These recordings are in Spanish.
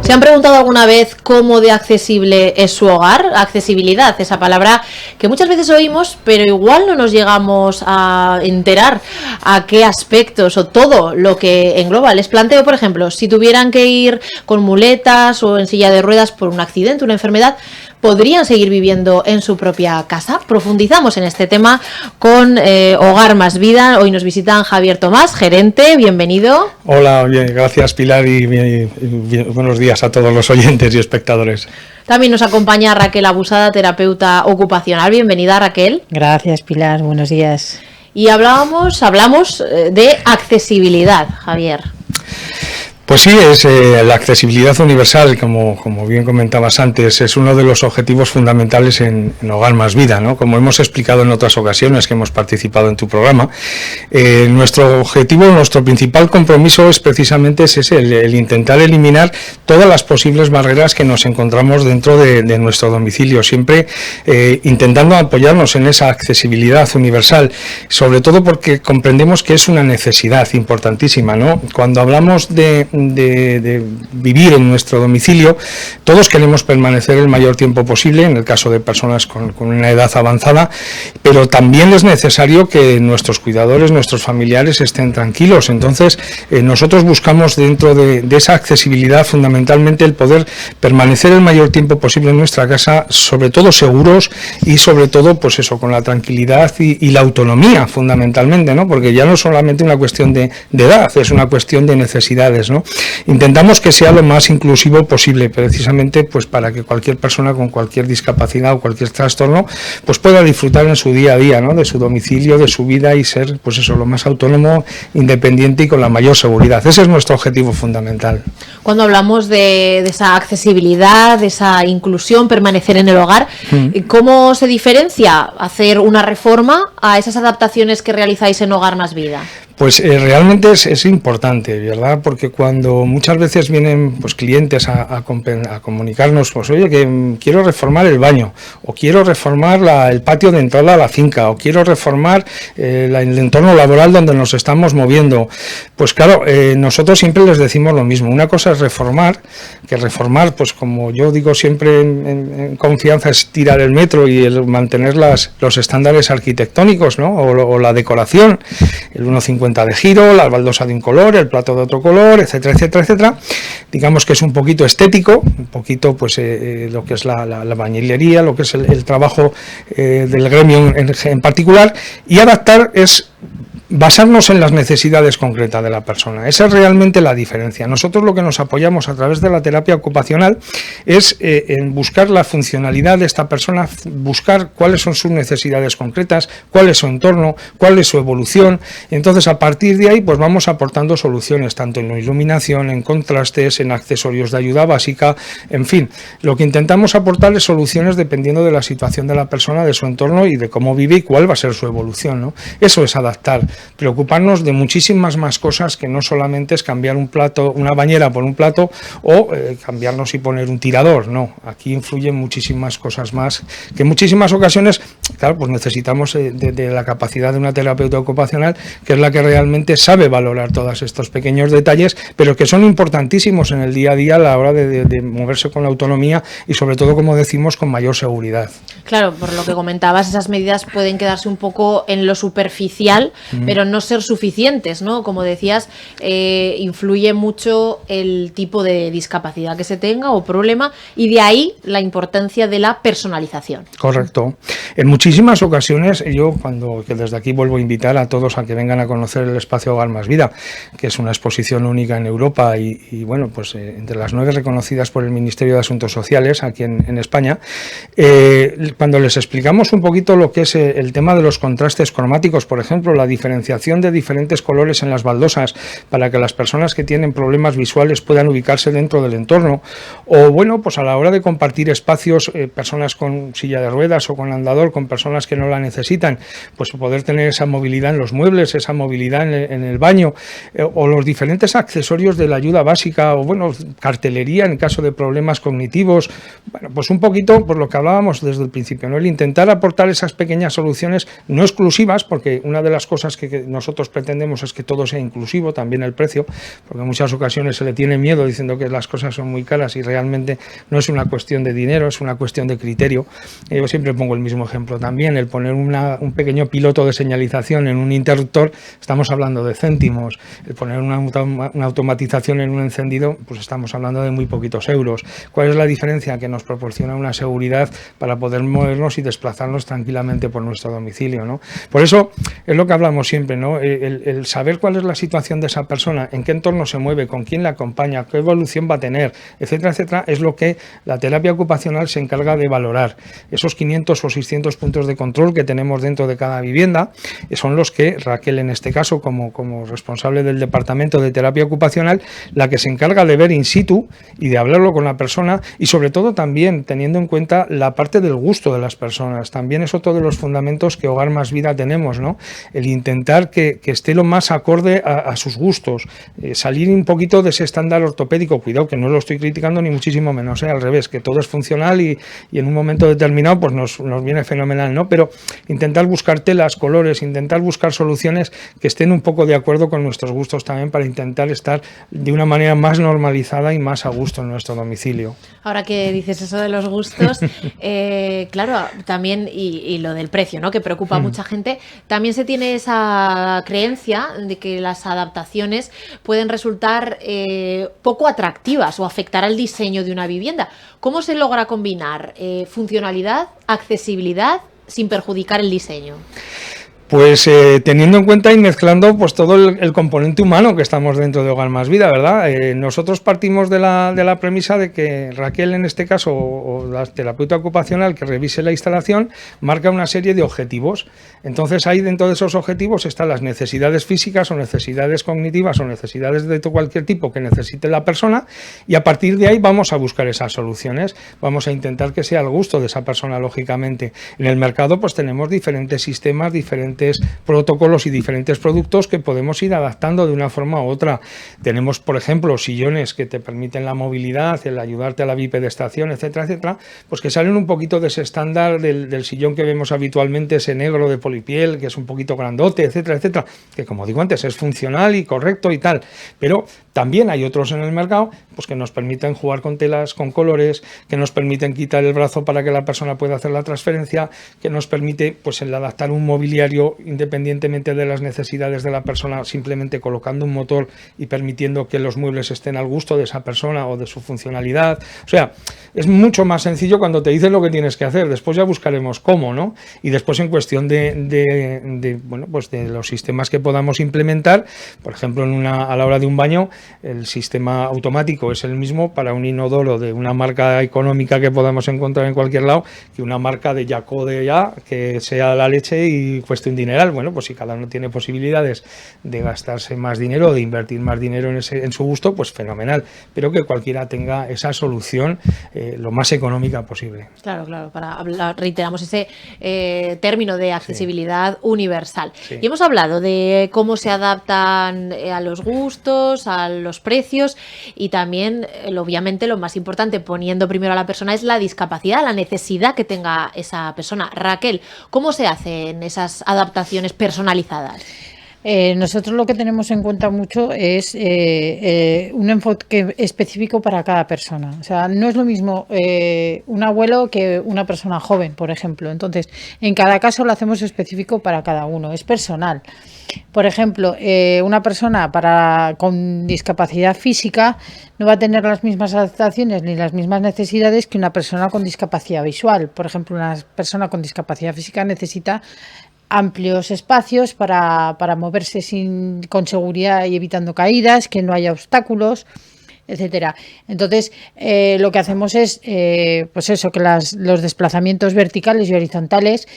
¿Se han preguntado alguna vez cómo de accesible es su hogar? Accesibilidad, esa palabra que muchas veces oímos, pero igual no nos llegamos a enterar a qué aspectos o todo lo que engloba. Les planteo, por ejemplo, si tuvieran que ir con muletas o en silla de ruedas por un accidente, una enfermedad, ¿podrían seguir viviendo en su propia casa? Profundizamos en este tema con Hogar Más Vida. Hoy nos visitan Javier Tomás, gerente. Bienvenido. Hola, bien, gracias Pilar y buenos días a todos los oyentes y espectadores. También nos acompaña Raquel Abusada, terapeuta ocupacional. Bienvenida, Raquel. Gracias, Pilar. Buenos días. Y hablamos de accesibilidad, Javier. Pues sí, es la accesibilidad universal, como bien comentabas antes, es uno de los objetivos fundamentales en Hogar Más Vida, ¿no? Como hemos explicado en otras ocasiones que hemos participado en tu programa, nuestro objetivo, nuestro principal compromiso es precisamente ese, el intentar eliminar todas las posibles barreras que nos encontramos dentro de nuestro domicilio, siempre intentando apoyarnos en esa accesibilidad universal, sobre todo porque comprendemos que es una necesidad importantísima, ¿no? Cuando hablamos de vivir en nuestro domicilio, todos queremos permanecer el mayor tiempo posible, en el caso de personas con una edad avanzada, pero también es necesario que nuestros cuidadores, nuestros familiares estén tranquilos. Entonces, nosotros buscamos dentro de esa accesibilidad fundamentalmente el poder permanecer el mayor tiempo posible en nuestra casa, sobre todo seguros y sobre todo, pues eso, con la tranquilidad y la autonomía fundamentalmente, ¿no? Porque ya no es solamente una cuestión de edad, es una cuestión de necesidades, ¿no? Intentamos que sea lo más inclusivo posible, precisamente pues para que cualquier persona con cualquier discapacidad o cualquier trastorno pues pueda disfrutar en su día a día, ¿no? De su domicilio, de su vida y ser pues eso, lo más autónomo, independiente y con la mayor seguridad. Ese es nuestro objetivo fundamental. Cuando hablamos de esa accesibilidad, de esa inclusión, permanecer en el hogar, ¿cómo se diferencia hacer una reforma a esas adaptaciones que realizáis en Hogar Más Vida? Pues realmente es importante, ¿verdad? Porque cuando muchas veces vienen pues clientes a comunicarnos, pues oye, que quiero reformar el baño, o quiero reformar el patio de entrada a la finca, o quiero reformar el entorno laboral donde nos estamos moviendo. Pues claro, nosotros siempre les decimos lo mismo. Una cosa es reformar, que reformar, pues como yo digo siempre en confianza, es tirar el metro y el mantener los estándares arquitectónicos, ¿no? O la decoración, el 1,50 de giro, la baldosa de un color, el plato de otro color, etcétera, etcétera, etcétera. Digamos que es un poquito estético, un poquito pues lo que es la bañilería, lo que es el trabajo del gremio en particular, y adaptar es basarnos en las necesidades concretas de la persona. Esa es realmente la diferencia. Nosotros lo que nos apoyamos a través de la terapia ocupacional es en buscar la funcionalidad de esta persona, buscar cuáles son sus necesidades concretas, cuál es su entorno, cuál es su evolución. Entonces, a partir de ahí, pues vamos aportando soluciones, tanto en la iluminación, en contrastes, en accesorios de ayuda básica, en fin. Lo que intentamos aportar es soluciones dependiendo de la situación de la persona, de su entorno y de cómo vive y cuál va a ser su evolución, ¿no? Eso es adaptar. Preocuparnos de muchísimas más cosas que no solamente es cambiar un plato, una bañera por un plato o cambiarnos y poner un tirador, no, aquí influyen muchísimas cosas más que en muchísimas ocasiones, claro, pues necesitamos de la capacidad de una terapeuta ocupacional que es la que realmente sabe valorar todos estos pequeños detalles, pero que son importantísimos en el día a día a la hora de moverse con autonomía y sobre todo, como decimos, con mayor seguridad. Claro, por lo que comentabas, esas medidas pueden quedarse un poco en lo superficial, pero no ser suficientes, ¿no? Como decías, influye mucho el tipo de discapacidad que se tenga o problema, y de ahí la importancia de la personalización. Correcto. En muchísimas ocasiones, que desde aquí vuelvo a invitar a todos a que vengan a conocer el espacio Hogar Más Vida, que es una exposición única en Europa y bueno, pues entre las 9 reconocidas por el Ministerio de Asuntos Sociales aquí en España, cuando les explicamos un poquito lo que es el tema de los contrastes cromáticos, por ejemplo, la diferenciación de diferentes colores en las baldosas para que las personas que tienen problemas visuales puedan ubicarse dentro del entorno, o bueno, pues a la hora de compartir espacios, personas con silla de ruedas o con andador, con personas que no la necesitan, pues poder tener esa movilidad en los muebles, esa movilidad en el baño, o los diferentes accesorios de la ayuda básica, o bueno, cartelería en caso de problemas cognitivos. Bueno, pues un poquito por lo que hablábamos desde el principio, ¿no? El intentar aportar esas pequeñas soluciones no exclusivas, porque una de las cosas que que nosotros pretendemos es que todo sea inclusivo, también el precio, porque en muchas ocasiones se le tiene miedo diciendo que las cosas son muy caras y realmente no es una cuestión de dinero, es una cuestión de criterio. Yo siempre pongo el mismo ejemplo también, el poner un pequeño piloto de señalización en un interruptor, estamos hablando de céntimos, el poner una automatización en un encendido, pues estamos hablando de muy poquitos euros. ¿Cuál es la diferencia? Que nos proporciona una seguridad para poder movernos y desplazarnos tranquilamente por nuestro domicilio, ¿no? Por eso es lo que hablamos siempre, ¿no? El saber cuál es la situación de esa persona, en qué entorno se mueve, con quién la acompaña, qué evolución va a tener, etcétera, etcétera, es lo que la terapia ocupacional se encarga de valorar. Esos 500 o 600 puntos de control que tenemos dentro de cada vivienda son los que Raquel, en este caso, como responsable del departamento de terapia ocupacional, la que se encarga de ver in situ y de hablarlo con la persona y sobre todo también teniendo en cuenta la parte del gusto de las personas. También es otro de los fundamentos que Hogar Más Vida tenemos, ¿no? El intentar que esté lo más acorde a sus gustos, salir un poquito de ese estándar ortopédico, cuidado que no lo estoy criticando ni muchísimo menos, al revés, que todo es funcional y en un momento determinado pues nos viene fenomenal, ¿no? Pero intentar buscar telas, colores, intentar buscar soluciones que estén un poco de acuerdo con nuestros gustos también para intentar estar de una manera más normalizada y más a gusto en nuestro domicilio. Ahora que dices eso de los gustos, claro, también y lo del precio, ¿no? Que preocupa a mucha gente, también se tiene esa creencia de que las adaptaciones pueden resultar poco atractivas o afectar al diseño de una vivienda. ¿Cómo se logra combinar funcionalidad, accesibilidad, sin perjudicar el diseño? Pues teniendo en cuenta y mezclando pues todo el componente humano que estamos dentro de Hogar Más Vida, ¿verdad? Nosotros partimos de la premisa de que Raquel, en este caso, o la terapeuta ocupacional que revise la instalación, marca una serie de objetivos. Entonces ahí dentro de esos objetivos están las necesidades físicas o necesidades cognitivas o necesidades de cualquier tipo que necesite la persona y a partir de ahí vamos a buscar esas soluciones. Vamos a intentar que sea al gusto de esa persona, lógicamente. En el mercado pues tenemos diferentes sistemas, diferentes protocolos y diferentes productos que podemos ir adaptando de una forma u otra. Tenemos, por ejemplo, sillones que te permiten la movilidad, el ayudarte a la bipedestación, etcétera, etcétera, pues que salen un poquito de ese estándar del sillón que vemos habitualmente, ese negro de polipiel, que es un poquito grandote, etcétera, etcétera, que como digo antes es funcional y correcto y tal, pero también hay otros en el mercado pues que nos permiten jugar con telas, con colores, que nos permiten quitar el brazo para que la persona pueda hacer la transferencia, que nos permite pues el adaptar un mobiliario independientemente de las necesidades de la persona, simplemente colocando un motor y permitiendo que los muebles estén al gusto de esa persona o de su funcionalidad. O sea, es mucho más sencillo cuando te dicen lo que tienes que hacer, después ya buscaremos cómo, ¿no? Y después en cuestión de los sistemas que podamos implementar, por ejemplo, a la hora de un baño, el sistema automático es el mismo para un inodoro de una marca económica que podamos encontrar en cualquier lado que una marca de Yaco de ya, que sea la leche y cueste un dineral. Bueno, pues si cada uno tiene posibilidades de gastarse más dinero, de invertir más dinero en su gusto, pues fenomenal, pero que cualquiera tenga esa solución lo más económica posible. Claro, para hablar, reiteramos ese término de accesibilidad universal. Sí. Y hemos hablado de cómo se adaptan a los gustos, a los precios y también, obviamente, lo más importante, poniendo primero a la persona, es la discapacidad, la necesidad que tenga esa persona. Raquel, ¿cómo se hacen esas adaptaciones personalizadas? Nosotros lo que tenemos en cuenta mucho es un enfoque específico para cada persona. O sea, no es lo mismo un abuelo que una persona joven, por ejemplo. Entonces, en cada caso lo hacemos específico para cada uno, es personal. Por ejemplo, una persona con discapacidad física no va a tener las mismas adaptaciones ni las mismas necesidades que una persona con discapacidad visual. Por ejemplo, una persona con discapacidad física necesita amplios espacios para moverse con seguridad y evitando caídas, que no haya obstáculos, etcétera. Entonces, lo que hacemos es, pues eso, que los desplazamientos verticales y horizontales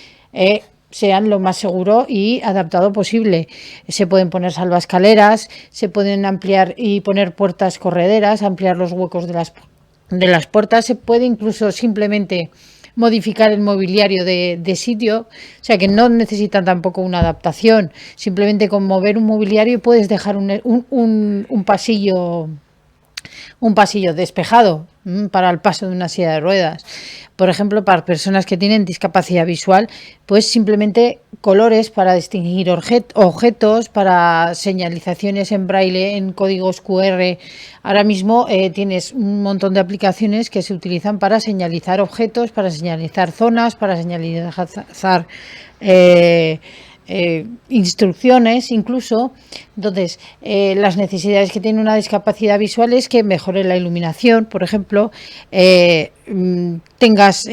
sean lo más seguro y adaptado posible. Se pueden poner salvaescaleras, se pueden ampliar y poner puertas correderas, ampliar los huecos de las puertas, se puede incluso simplemente modificar el mobiliario de sitio, o sea que no necesitan tampoco una adaptación, simplemente con mover un mobiliario puedes dejar un pasillo despejado para el paso de una silla de ruedas. Por ejemplo, para personas que tienen discapacidad visual, pues simplemente colores para distinguir objetos, para señalizaciones en braille, en códigos QR. Ahora mismo tienes un montón de aplicaciones que se utilizan para señalizar objetos, para señalizar zonas, para señalizar instrucciones incluso. Entonces, las necesidades que tiene una discapacidad visual es que mejore la iluminación, por ejemplo, tengas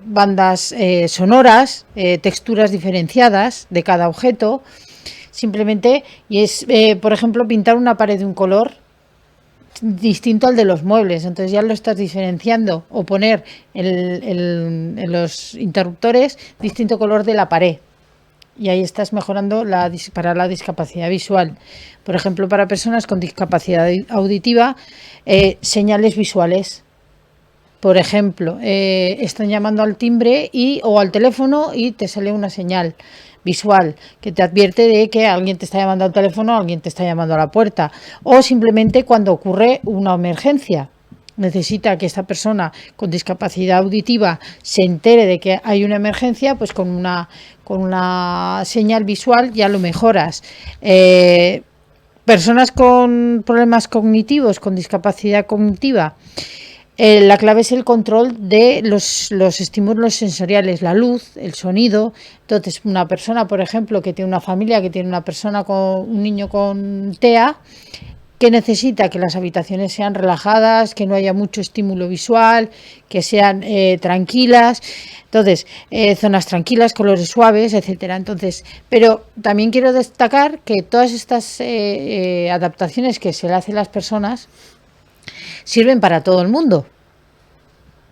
bandas sonoras, texturas diferenciadas de cada objeto, simplemente, y es, por ejemplo, pintar una pared de un color distinto al de los muebles, entonces ya lo estás diferenciando, o poner en los interruptores distinto color de la pared. Y ahí estás mejorando para la discapacidad visual. Por ejemplo, para personas con discapacidad auditiva, señales visuales. Por ejemplo, están llamando al timbre o al teléfono y te sale una señal visual que te advierte de que alguien te está llamando al teléfono o alguien te está llamando a la puerta. O simplemente cuando ocurre una emergencia. Necesita que esta persona con discapacidad auditiva se entere de que hay una emergencia, pues con una señal visual ya lo mejoras. Personas con problemas cognitivos, con discapacidad cognitiva, la clave es el control de los estímulos sensoriales, la luz, el sonido. Entonces, una persona, por ejemplo, que tiene una familia, que tiene un niño con TEA, que necesita que las habitaciones sean relajadas, que no haya mucho estímulo visual, que sean tranquilas. Entonces, zonas tranquilas, colores suaves, etcétera. Entonces, pero también quiero destacar que todas estas adaptaciones que se le hacen a las personas sirven para todo el mundo.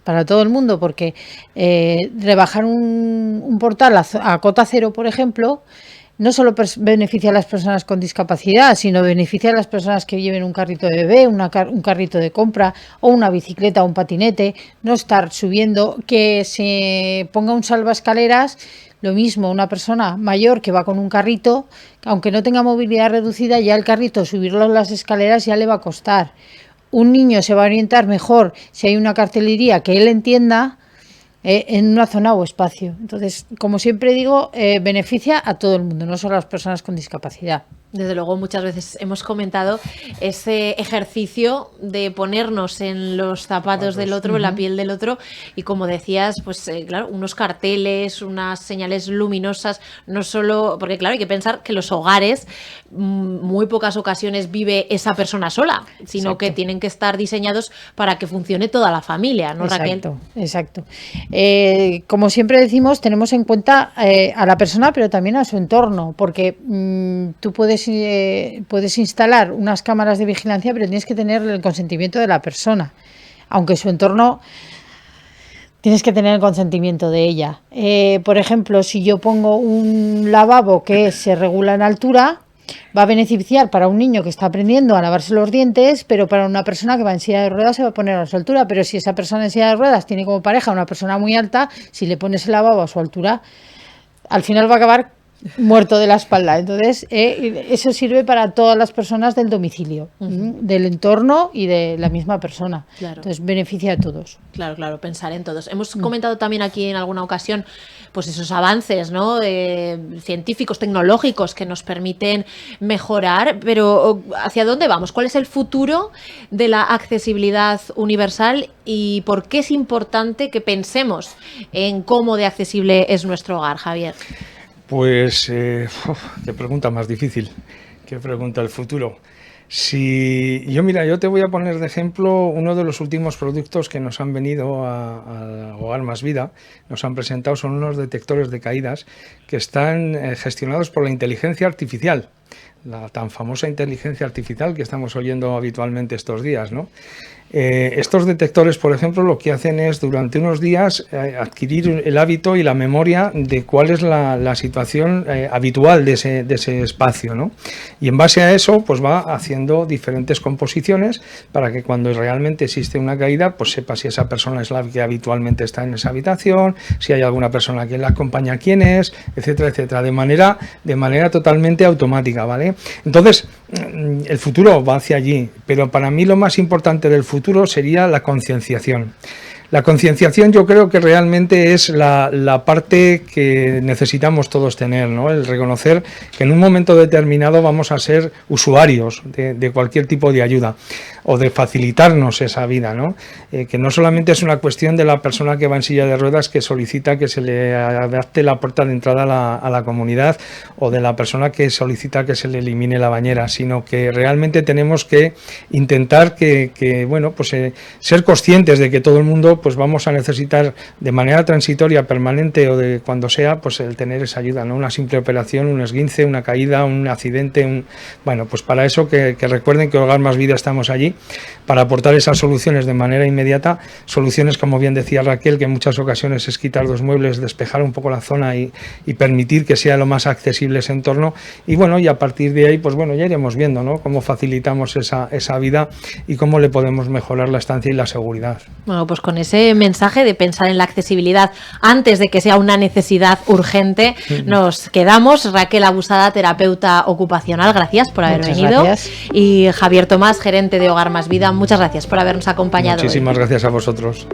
Para todo el mundo, porque rebajar un portal a cota cero, por ejemplo, no solo beneficia a las personas con discapacidad, sino beneficia a las personas que lleven un carrito de bebé, un carrito de compra o una bicicleta o un patinete. No estar subiendo, que se ponga un salvaescaleras, lo mismo una persona mayor que va con un carrito, aunque no tenga movilidad reducida, ya el carrito, subirlo las escaleras ya le va a costar. Un niño se va a orientar mejor si hay una cartelería que él entienda en una zona o espacio. Entonces, como siempre digo, beneficia a todo el mundo, no solo a las personas con discapacidad. Desde luego, muchas veces hemos comentado ese ejercicio de ponernos en los zapatos del otro, en la piel del otro, y como decías, pues claro, unos carteles, unas señales luminosas, no solo, porque claro, hay que pensar que los hogares, muy pocas ocasiones vive esa persona sola, sino exacto, que tienen que estar diseñados para que funcione toda la familia, ¿no, Raquel? Exacto. Como siempre decimos, tenemos en cuenta a la persona, pero también a su entorno, porque tú puedes instalar unas cámaras de vigilancia, pero tienes que tener el consentimiento de la persona, aunque su entorno tienes que tener el consentimiento de ella. Por ejemplo, si yo pongo un lavabo que se regula en altura, va a beneficiar para un niño que está aprendiendo a lavarse los dientes, pero para una persona que va en silla de ruedas se va a poner a su altura. Pero si esa persona en silla de ruedas tiene como pareja una persona muy alta, si le pones el lavabo a su altura, al final va a acabar muerto de la espalda. Entonces, eso sirve para todas las personas del domicilio, del entorno y de la misma persona. Claro. Entonces, beneficia a todos. Claro, pensar en todos. Hemos comentado también aquí en alguna ocasión pues esos avances, ¿no? Científicos, tecnológicos que nos permiten mejorar, pero ¿hacia dónde vamos? ¿Cuál es el futuro de la accesibilidad universal y por qué es importante que pensemos en cómo de accesible es nuestro hogar, Javier? Pues, qué pregunta más difícil, qué pregunta el futuro. Yo te voy a poner de ejemplo uno de los últimos productos que nos han venido a Hogar Más Vida, nos han presentado, son unos detectores de caídas que están gestionados por la inteligencia artificial, la tan famosa inteligencia artificial que estamos oyendo habitualmente estos días, ¿no? Estos detectores, por ejemplo, lo que hacen es durante unos días adquirir el hábito y la memoria de cuál es la situación habitual de ese espacio, ¿no? Y en base a eso, pues va haciendo diferentes composiciones para que cuando realmente existe una caída, pues sepa si esa persona es la que habitualmente está en esa habitación, si hay alguna persona que la acompaña, quién es, etcétera, etcétera, de manera totalmente automática. vida, ¿vale? Entonces, el futuro va hacia allí, pero para mí lo más importante del futuro sería la concienciación. La concienciación yo creo que realmente es la parte que necesitamos todos tener, ¿no? El reconocer que en un momento determinado vamos a ser usuarios de cualquier tipo de ayuda o de facilitarnos esa vida, ¿no? Que no solamente es una cuestión de la persona que va en silla de ruedas que solicita que se le adapte la puerta de entrada a la comunidad o de la persona que solicita que se le elimine la bañera, sino que realmente tenemos que intentar bueno, pues ser conscientes de que todo el mundo pues vamos a necesitar de manera transitoria, permanente o de cuando sea, pues el tener esa ayuda, ¿no? Una simple operación, un esguince, una caída, un accidente, bueno, pues para eso que recuerden que Hogar Más Vida estamos allí para aportar esas soluciones de manera inmediata, soluciones como bien decía Raquel, que en muchas ocasiones es quitar los muebles, despejar un poco la zona y permitir que sea lo más accesible ese entorno y bueno, y a partir de ahí, pues bueno, ya iremos viendo, ¿no? Cómo facilitamos esa vida y cómo le podemos mejorar la estancia y la seguridad. Bueno, pues con ese mensaje de pensar en la accesibilidad antes de que sea una necesidad urgente, nos quedamos. Raquel Abusada, terapeuta ocupacional, gracias por haber venido. Gracias. Y Javier Tomás, gerente de Hogar Más Vida, muchas gracias por habernos acompañado. Muchísimas gracias a vosotros.